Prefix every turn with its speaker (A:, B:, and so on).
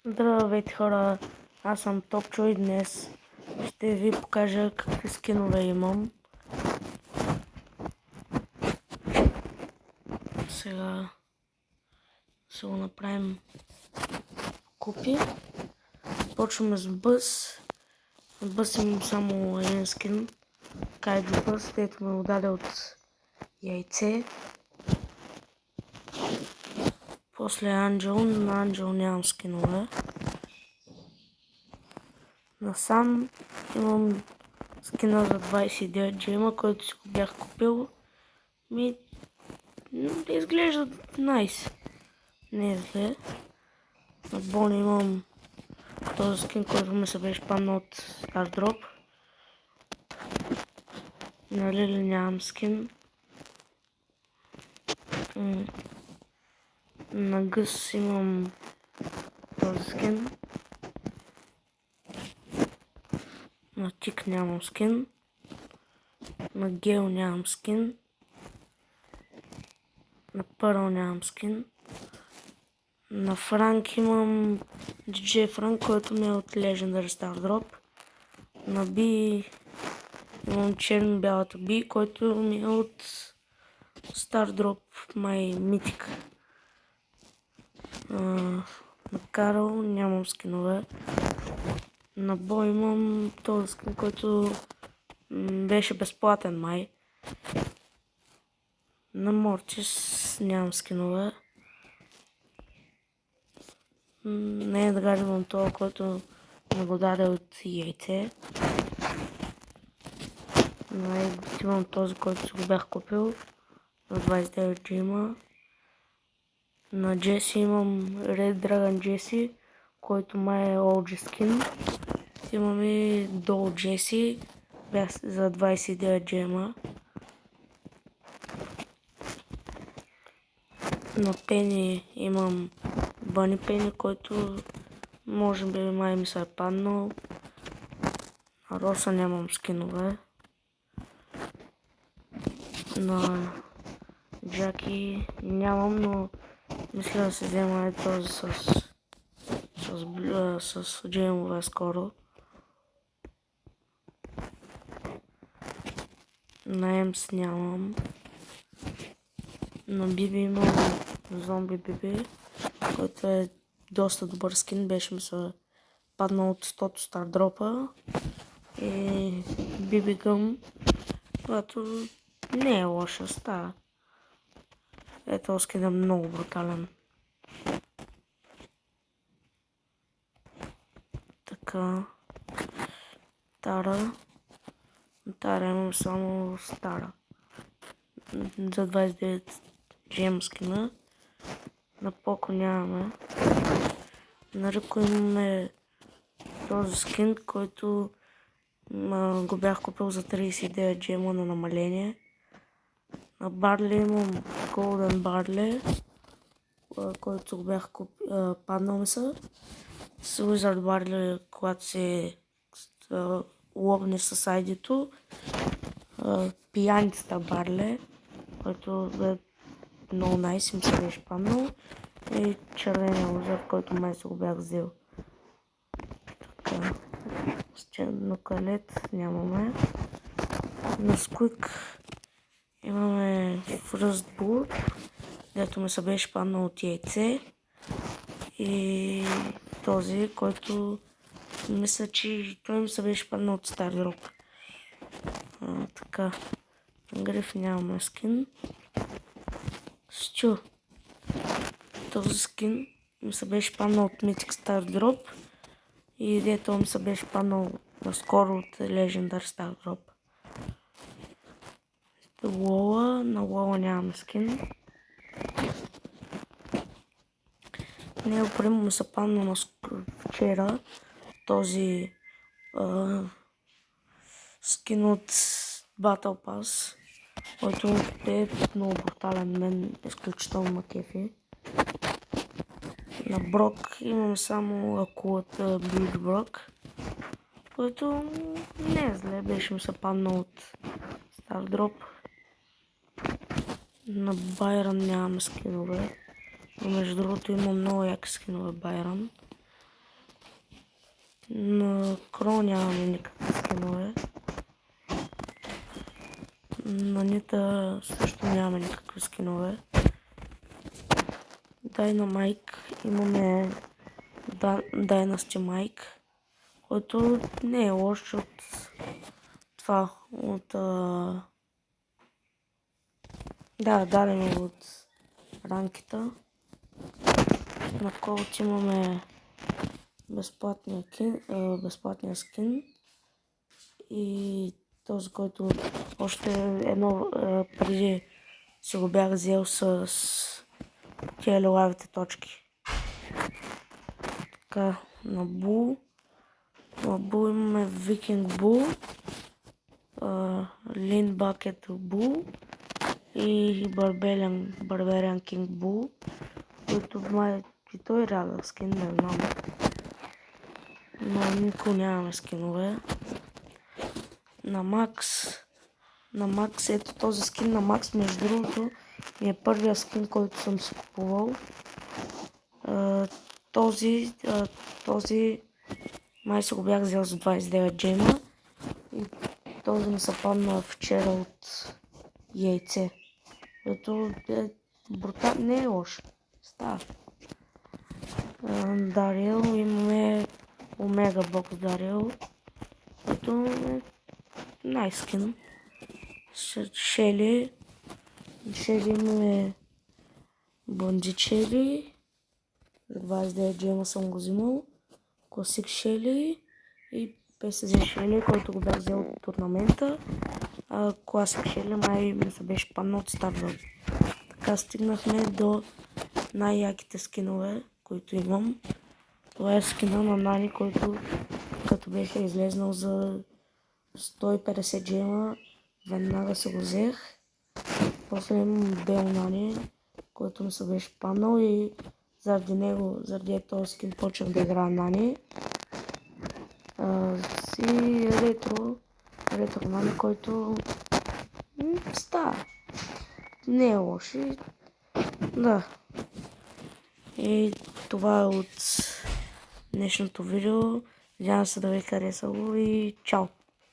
A: Здравейте хора, аз съм Топчо и днес ще ви покажа какви скинове имам. Сега ще го направим купи. Почваме с бъс. Бъс имам само един скин. Кайджо бъс, дето ме отдаде от яйце. После Анджел, на Анджел нямам скинове. Насам имам скина за 29 джема, който си го бях купил. Изглежда найс. Не е зле. На Бони имам този скин, който ми се беше паднал от Stardrop. На Лили нямам скин. На Гъс имам този скин. На Тик нямам скин. На Гел нямам скин. На Пърл нямам скин. На Франк имам DJ Франк, който ми е от Legendary Stardrop. На Би имам черно-бялата Би, който ми е от Stardrop My Mythic. На Карл нямам скинове. На Бой имам този скин, който беше безплатен май. На Мортис нямам скинове. Не е да имам това, който ми го даде от яйце. На Егот имам този, който си го бях купил на 29 джима. На Джеси имам Red Dragon Джеси, който май е OG скин. Имам и Doll Джеси за 29 джема. На Пени имам Бъни Пени, който може би май ми се е паднал. На Роса нямам скинове. На Джаки нямам, но мисля да се взема и този с джемове скоро. На Емс нямам. На Биби имам Зомби Биби, който е доста добър скин, беше ми се паднал от 100 Стардропа. И Биби Гъм, която не е лоша стара. Ето скин е много брутален. Така. Тара имам само стара. За 29 джем скина. На Поко нямаме. На Рико имаме този скин, който го бях купил за 39 джема на намаление. На Барли имам Golden Барли, който го бях купил, паднал ми се. С Wizard Барли, когато се лобне с ID-то. Пияницата Барли, който е много найс, ми се беше паднал. И червения лозър, който май се го бях взел. Така. На Калет нямаме. На Скуик имаме Frostbolt, дето ми се беше паднал от яйце. И този, който мисля, че той ми се беше паднал от Stardrop. Така. Гриф нямаме скин. Стю. Този скин ми се беше паднал от Mythic Stardrop. И дето ми се беше паднал наскоро от Legendary Stardrop. На Лола нямаме скин. Него прямо ми се паднал вчера този скин от Battle Pass, който е много брутален, мен изключително ма кефи. На Брок имам само акулата Бич Брок, който не е зле, беше ми се паднал от Stardrop. На Байрон нямаме скинове, но между другото имам много яки скинове Байрон. На Кро нямаме никакви скинове. На Нита също нямаме никакви скинове. Dynamite имаме Dynasty Mike, който не е лош от това, дадено от ранкета. На Колт имаме безплатния скин и този, който още едно преди си го бях взел с тия лилавите точки. Така, на Бул имаме Викинг Бул, Лин Бакет Бул и Барбериан Кинг Бул, който май и той рядък скин, не знам. Но никой нямаме скинове. На Макс, ето този скин на Макс, между другото, ми е първия скин, който съм си купувал. Този май се го бях взел за 29 джема и този ми се падна вчера от яйце. Ето не е лош. Става. Дарил имаме Омега Бокс Дарил, който е най-скин. Шели имаме Бонди Шели, за 29 джема съм го взимал. Класик Шели и ПСЗ Шели, който го бях взел от турнамента. Класик Шели май ми се беше паднал от Старвър. Така стигнахме до най-яките скинове, които имам. Това е скина на Нани, който като беше излезнал за 150 джема, веднага се го взех. После имам Бел Нани, който ми се беше паднал и заради този скин почнах да играя Нани. И ретро Нани, който става. Не е лош. Да. И това е от днешното видео. Надявам се да ви харесало и чао!